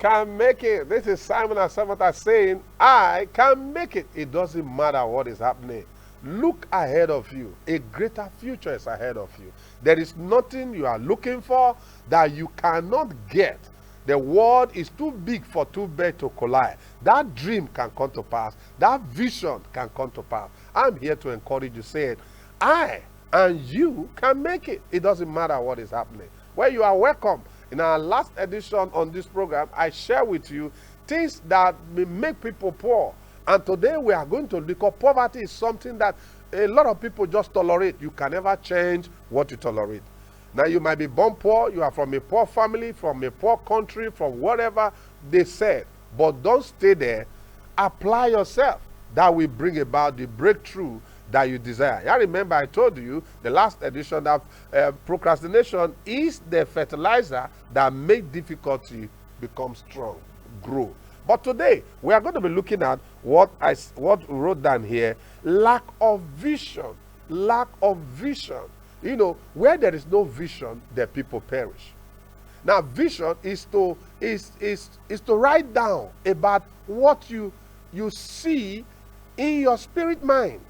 can make it. This is Simon and Samantha saying, I can make it. It doesn't matter what is happening. Look ahead of you. A greater future is ahead of you. There is nothing you are looking for that you cannot get. The world is too big for two birds to collide. That dream can come to pass. That vision can come to pass. I'm here to encourage you, saying, I and you can make it. It doesn't matter what is happening. Well, you are welcome. In our last edition on this program, I share with you things that may make people poor. And today we are going to look at poverty is something that a lot of people just tolerate. You can never change what you tolerate. Now, you might be born poor, you are from a poor family, from a poor country, from whatever they said. But don't stay there. Apply yourself. That will bring about the breakthrough that you desire. I remember I told you the last edition that procrastination is the fertilizer that makes difficulty become strong, grow. But today we are going to be looking at what we wrote down here: lack of vision. Lack of vision. You know, where there is no vision, the people perish. Now, vision is to write down about what you see in your spirit mind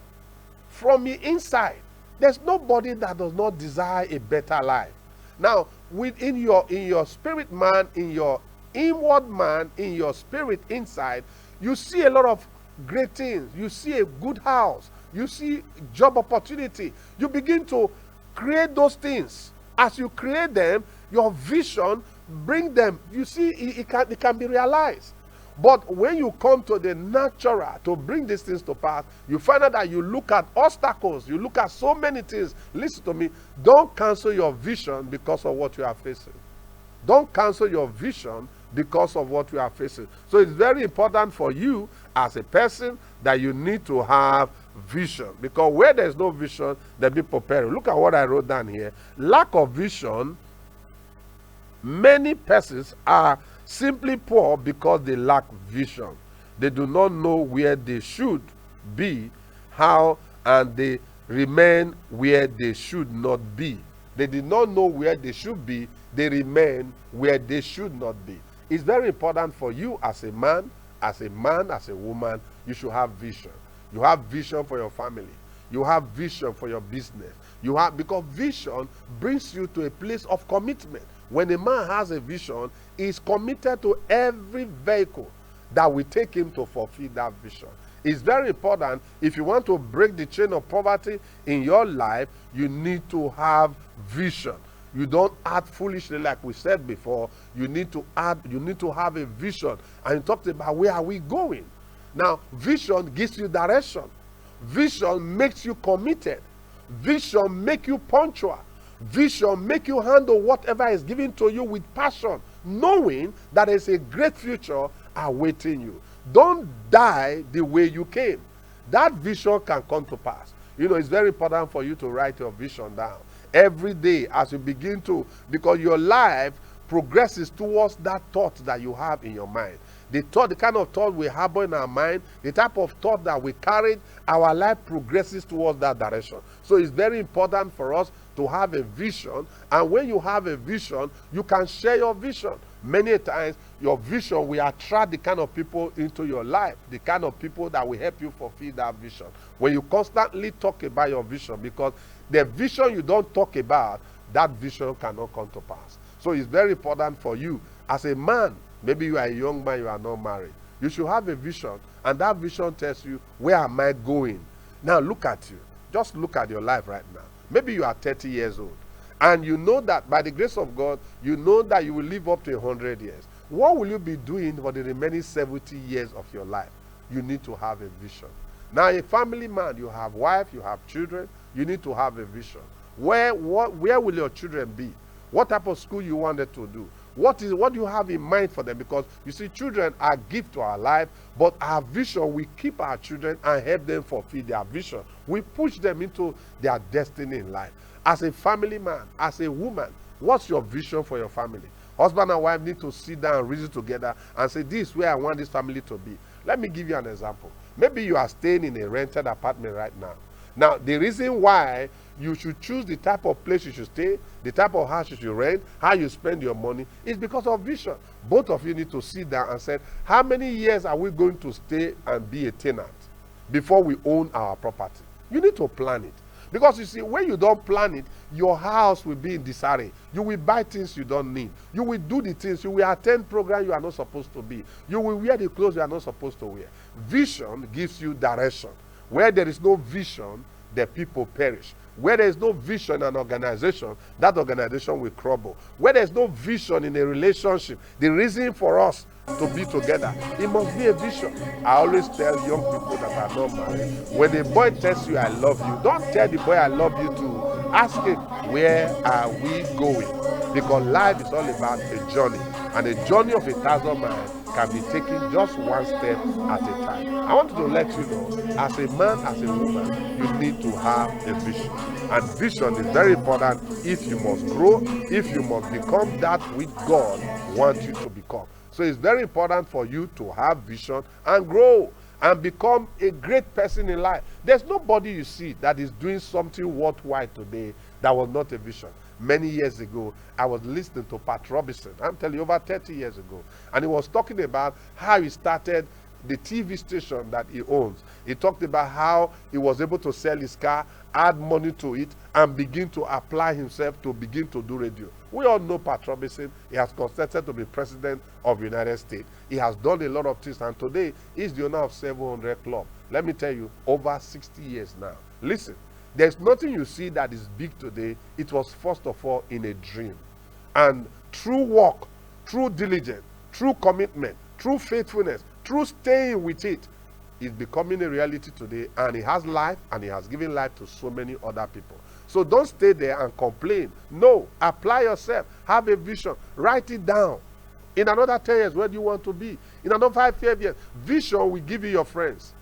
from the inside. There's nobody that does not desire a better life. Now, within your spirit man, in your inward man, in your spirit inside, you see a lot of great things. You see a good house. You see job opportunity. You begin to create those things. As you create them, your vision bring them. You see, it can be realized. But when you come to the natural to bring these things to pass, you find out that you look at obstacles, you look at so many things. Listen to me. Don't cancel your vision because of what you are facing. Don't cancel your vision because of what you are facing. So it's very important for you as a person that you need to have vision. Because where there's no vision, there be prepared. Look at what I wrote down here. Lack of vision. Many persons are simply poor because they lack vision. They do not know where they should be, how, and they remain where they should not be. They did not know where they should be. They remain where they should not be. It's very important for you as a man, as a woman, you should have vision. You have vision for your family. You have vision for your business. Because vision brings you to a place of commitment. When a man has a vision, he is committed to every vehicle that will take him to fulfill that vision. It's very important. If you want to break the chain of poverty in your life, you need to have vision. You don't act foolishly like we said before. You need to have a vision. And you talked about where are we going. Now, vision gives you direction. Vision makes you committed. Vision makes you punctual. Vision make you handle whatever is given to you with passion, knowing that there's a great future awaiting you. Don't die the way you came. That vision can come to pass. You know, it's very important for you to write your vision down every day as you begin to, because your life progresses towards that thought that you have in your mind. The kind of thought we harbor in our mind, the type of thought that we carry, our life progresses towards that direction. So it's very important for us to have a vision. And when you have a vision, you can share your vision. Many times, your vision will attract the kind of people into your life, the kind of people that will help you fulfill that vision. When you constantly talk about your vision, because the vision you don't talk about, that vision cannot come to pass. So it's very important for you as a man. Maybe you are a young man, you are not married. You should have a vision, and that vision tells you, where am I going? Now look at you. Just look at your life right now. Maybe you are 30 years old, and you know that by the grace of God, you know that you will live up to 100 years. What will you be doing for the remaining 70 years of your life? You need to have a vision. Now, a family man, you have wife, you have children, you need to have a vision. Where will your children be? What type of school you wanted to do? What do you have in mind for them? Because you see, children are a gift to our life, but our vision, we keep our children and help them fulfill their vision. We push them into their destiny in life. As a family man, as a woman, what's your vision for your family? Husband and wife need to sit down and reason together and say, this is where I want this family to be. Let me give you an example. Maybe you are staying in a rented apartment right now. Now, the reason why you should choose the type of place you should stay, the type of house you should rent, how you spend your money. It's because of vision. Both of you need to sit down and say, how many years are we going to stay and be a tenant before we own our property? You need to plan it. Because you see, when you don't plan it, your house will be in disarray. You will buy things you don't need. You will do the things. You will attend programs you are not supposed to be. You will wear the clothes you are not supposed to wear. Vision gives you direction. Where there is no vision, the people perish. Where there is no vision in an organization, that organization will crumble. Where there is no vision in a relationship, the reason for us to be together, it must be a vision. I always tell young people that are not married, when a boy tells you I love you, don't tell the boy I love you too. Ask him, where are we going? Because life is all about a journey, and a journey of 1,000 miles can be taken just one step at a time. I want to let you know, as a man, as a woman, you need to have a vision. And vision is very important if you must grow, if you must become that which God wants you to become. So it's very important for you to have vision and grow and become a great person in life. There's nobody you see that is doing something worthwhile today that was not a vision. Many years ago, I was listening to Pat Robertson. I'm telling you, over 30 years ago. And he was talking about how he started the TV station that he owns. He talked about how he was able to sell his car, add money to it, and begin to apply himself to begin to do radio. We all know Pat Robertson. He has consented to be president of the United States. He has done a lot of things, and today he's the owner of 700 Club. Let me tell you, over 60 years now. Listen, there's nothing you see that is big today. It was first of all in a dream. And through work, through diligence, through commitment, through faithfulness, through staying with it, it's becoming a reality today, and he has life, and he has given life to so many other people. So don't stay there and complain. No, apply yourself. Have a vision. Write it down. In another 10 years, where do you want to be? In another 5 years, vision will give you your friends.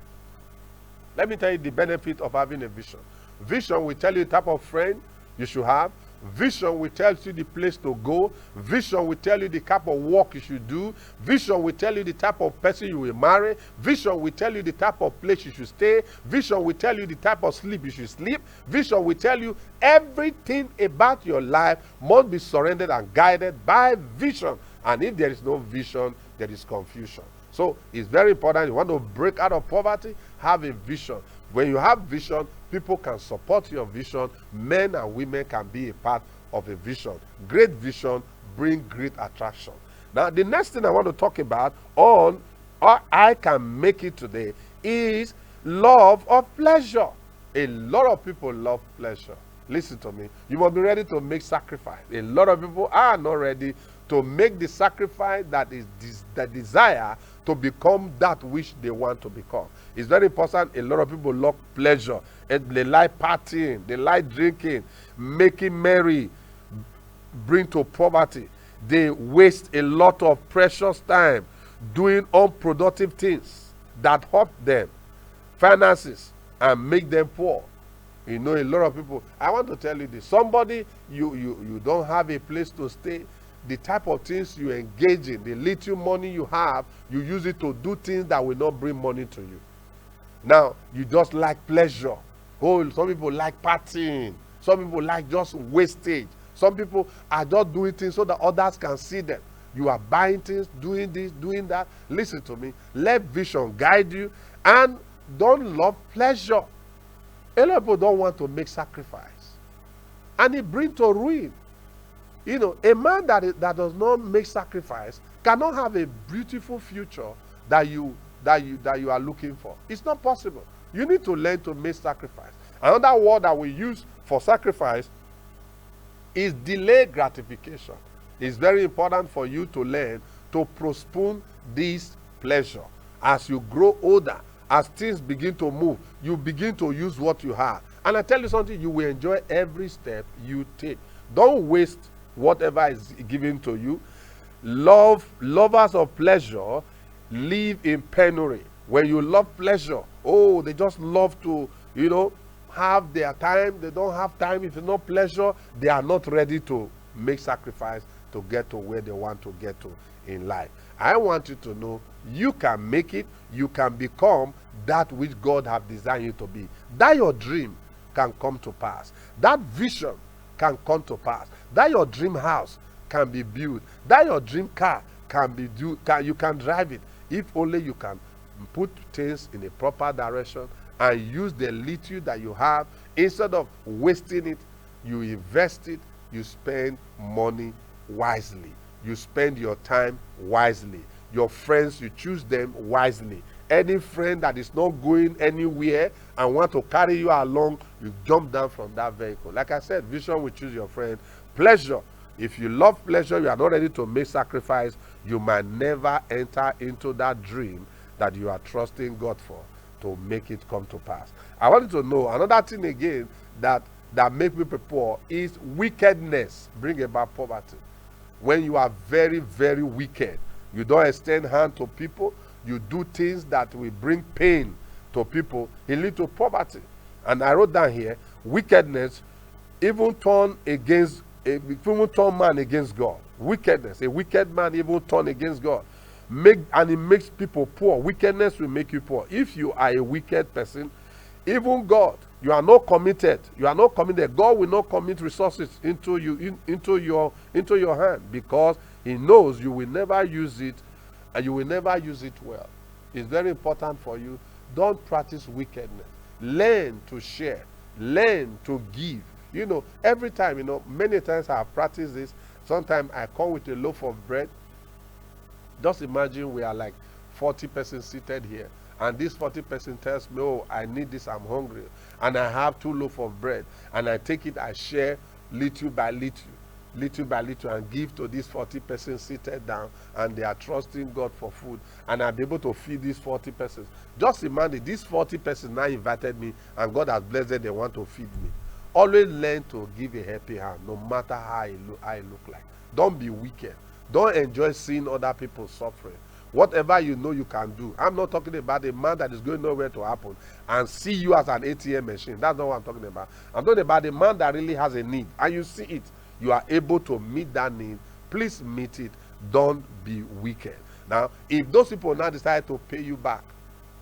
Let me tell you the benefit of having a vision. Vision will tell you the type of friend you should have. Vision will tell you the place to go. Vision will tell you the type of work you should do. Vision will tell you the type of person you will marry. Vision will tell you the type of place you should stay. Vision will tell you the type of sleep you should sleep. Vision will tell you everything about your life must be surrendered and guided by vision. And if there is no vision, there is confusion. So it's very important. You want to break out of poverty, have a vision. When you have vision, people can support your vision. Men and women can be a part of a vision. Great vision bring great attraction. Now, the next thing I want to talk about on or I can make it today is love of pleasure. A lot of people love pleasure. Listen to me. You must be ready to make sacrifice. A lot of people are not ready to make the sacrifice that is the desire to become that which they want to become. It's very important. A lot of people love pleasure. They like partying. They like drinking, making merry, bring to poverty. They waste a lot of precious time doing unproductive things that hurt them, finances, and make them poor. You know, a lot of people. I want to tell you this. Somebody, you don't have a place to stay. The type of things you engage in, the little money you have, you use it to do things that will not bring money to you. Now, you just like pleasure. Oh, some people like partying. Some people like just wastage. Some people are just doing things so that others can see them. You are buying things, doing this, doing that. Listen to me. Let vision guide you, and don't love pleasure. A lot of people don't want to make sacrifice, and it brings to ruin. You know, a man that does not make sacrifice cannot have a beautiful future that you are looking for. It's not possible. You need to learn to make sacrifice. Another word that we use for sacrifice is delayed gratification. It's very important for you to learn to postpone this pleasure. As you grow older, as things begin to move, you begin to use what you have. And I tell you something, you will enjoy every step you take. Don't waste whatever is given to you. Lovers of pleasure live in penury. When you love pleasure, oh, they just love to, have their time. They don't have time. If it's not pleasure, they are not ready to make sacrifice to get to where they want to get to in life. I want you to know you can make it. You can become that which God has designed you to be. That your dream. can come to pass. That vision can come to pass. That your dream house can be built. That your dream car can be you can drive it, if only you can put things in a proper direction and use the little that you have. Instead of wasting it, you invest it. You spend money wisely. You spend your time wisely. Your friends, you choose them wisely. Any friend that is not going anywhere and want to carry you along, you jump down from that vehicle. Like I said, vision will choose your friend. Pleasure, if you love pleasure, you are not ready to make sacrifice, you might never enter into that dream that you are trusting God for to make it come to pass. I want you to know another thing again that make people poor is wickedness bring about poverty. When you are very, very wicked, you don't extend hand to people, you do things that will bring pain to people, it leads to poverty. And I wrote down here, wickedness even turn man against God. Wickedness, a wicked man even turn against God. And it makes people poor. Wickedness will make you poor. If you are a wicked person, even God, you are not committed. You are not committed. God will not commit resources into you, into your hand, because He knows you will never use it, and you will never use it well. It's very important for you. Don't practice wickedness. Learn to share. Learn to give. You know, every time, you know, many times I have practiced this. Sometimes I come with a loaf of bread. Just imagine we are like 40 persons seated here, and this 40 person tells me, oh, I need this, I'm hungry, and I have 2 loaves of bread, and I take it, I share little by little, and give to these 40 persons seated down, and they are trusting God for food, and I'll be able to feed these 40 persons. Just imagine, these 40 persons now invited me, and God has blessed them, they want to feed me. Always learn to give a happy hand, no matter how it look like. Don't be wicked. Don't enjoy seeing other people suffering. Whatever you know you can do. I'm not talking about a man that is going nowhere to happen and see you as an ATM machine. That's not what I'm talking about. I'm talking about a man that really has a need, and you see it. You are able to meet that need. Please meet it. Don't be wicked. Now, if those people now decide to pay you back,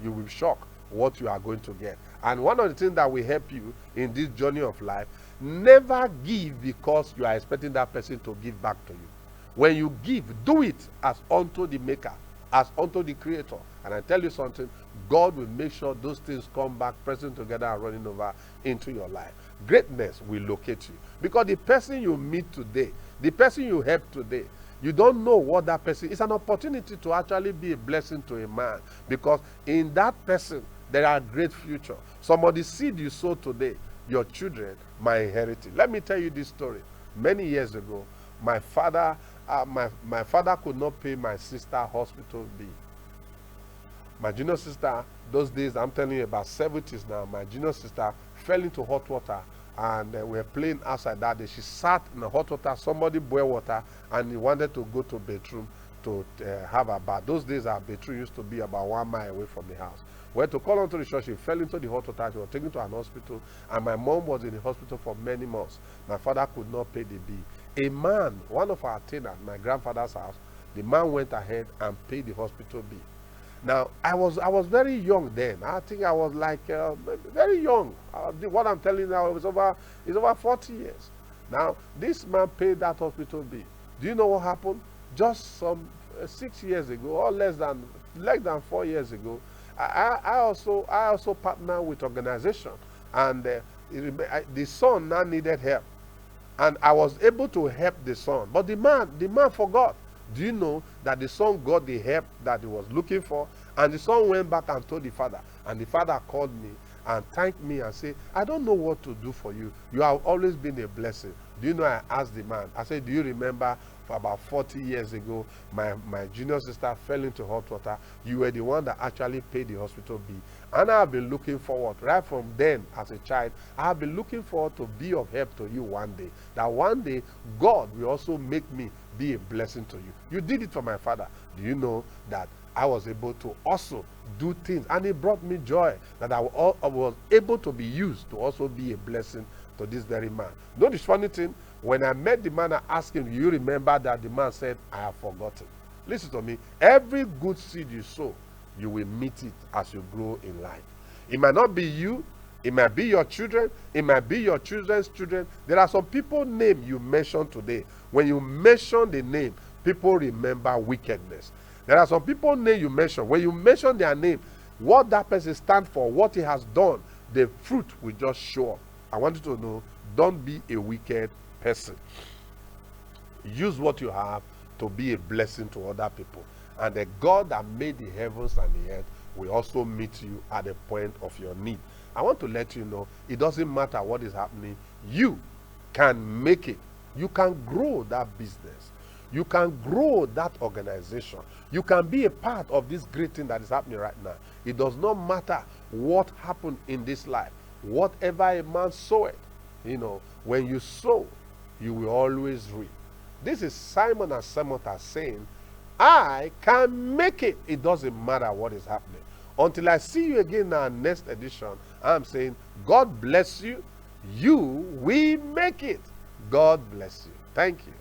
you will be shocked what you are going to get. And one of the things that will help you in this journey of life, never give because you are expecting that person to give back to you. When you give, do it as unto the maker, as unto the creator. And I tell you something, God will make sure those things come back, pressing together and running over into your life. Greatness will locate you. Because the person you meet today, the person you help today, you don't know what that person is. An opportunity to actually be a blessing to a man. Because in that person, there are great future. Some of the seed you sow today, your children might inherit it. Let me tell you this story. Many years ago, my father could not pay my sister hospital bill. My junior sister, those days, I'm telling you about 70s now, my junior sister fell into hot water, and we were playing outside that day. She sat in the hot water, somebody boiled water, and he wanted to go to bedroom to have a bath. Those days, our bedroom used to be about 1 mile away from the house. We had to call onto the church. She fell into the hot water. She was taken to an hospital, and my mom was in the hospital for many months. My father could not pay the bill. A man, one of our tenants, my grandfather's house, the man went ahead and paid the hospital bill. Now, I was very young then. I think I was like very young. What I'm telling you now is over 40 years. Now, this man paid that hospital bill. Do you know what happened? Just some 6 years ago, or less than 4 years ago, I also partnered with organization, and the son now needed help, and I was able to help the son. But the man forgot. Do you know that the son got the help that he was looking for, and the son went back and told the father, and the father called me and thanked me and said, I don't know what to do for you. You have always been a blessing. Do you know, I asked the man, I said, do you remember for about 40 years ago, my junior sister fell into hot water. You were the one that actually paid the hospital bill. And I have been looking forward, right from then as a child, I have been looking forward to be of help to you one day. That one day, God will also make me be a blessing to you. You did it for my father. Do you know that I was able to also do things, and it brought me joy that I was able to be used to also be a blessing to this very man. Know the funny thing? When I met the man, I asked him, you remember that? The man said, I have forgotten. Listen to me. Every good seed you sow, you will meet it as you grow in life. It might not be you It might be your children. It might be your children's children. There are some people name you mentioned today. When you mention the name, people remember wickedness. There are some people name you mention. When you mention their name, what that person stands for, what he has done, the fruit will just show up. I want you to know, don't be a wicked person. Use what you have to be a blessing to other people. And the God that made the heavens and the earth will also meet you at the point of your need. I want to let you know, it doesn't matter what is happening. You can make it. You can grow that business. You can grow that organization. You can be a part of this great thing that is happening right now. It does not matter what happened in this life. Whatever a man soweth, when you sow, you will always reap. This is Simon and Samantha saying, I can make it. It doesn't matter what is happening. Until I see you again in our next edition, I'm saying, God bless you. You will make it. God bless you. Thank you.